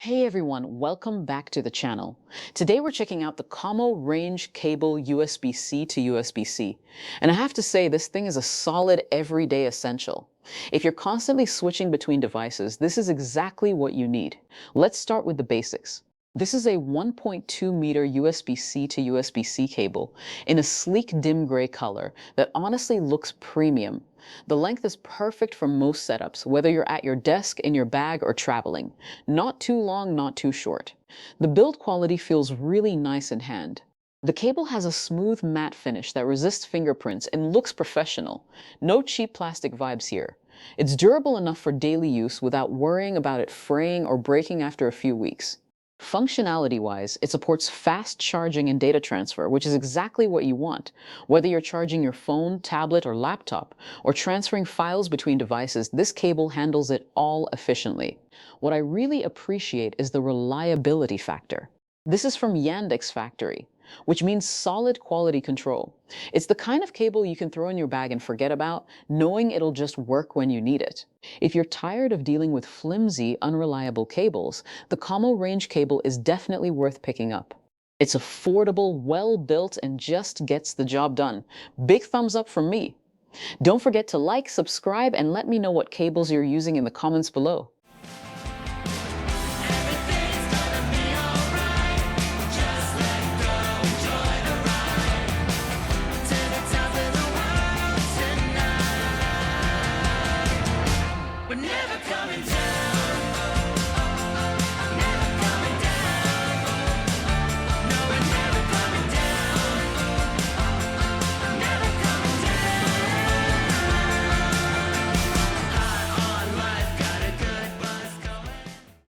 Hey everyone, welcome back to the channel. Today we're checking out the COMMO range cable USB-C to USB-C. And I have to say, this thing is a solid everyday essential. If you're constantly switching between devices, this is exactly what you need. Let's start with the basics. This is a 1.2 meter USB-C to USB-C cable in a sleek dim gray color that honestly looks premium. The length is perfect for most setups, whether you're at your desk, in your bag, or traveling. Not too long, not too short. The build quality feels really nice in hand. The cable has a smooth matte finish that resists fingerprints and looks professional. No cheap plastic vibes here. It's durable enough for daily use without worrying about it fraying or breaking after a few weeks. Functionality-wise, it supports fast charging and data transfer, which is exactly what you want. Whether you're charging your phone, tablet, or laptop, or transferring files between devices, this cable handles it all efficiently. What I really appreciate is the reliability factor. This is from Yandex factory, which means solid quality control. It's the kind of cable you can throw in your bag and forget about, knowing it'll just work when you need it. If you're tired of dealing with flimsy, unreliable cables, the COMMO range cable is definitely worth picking up. It's affordable, well-built, and just gets the job done. Big thumbs up from me. Don't forget to like, subscribe, and let me know what cables you're using in the comments below.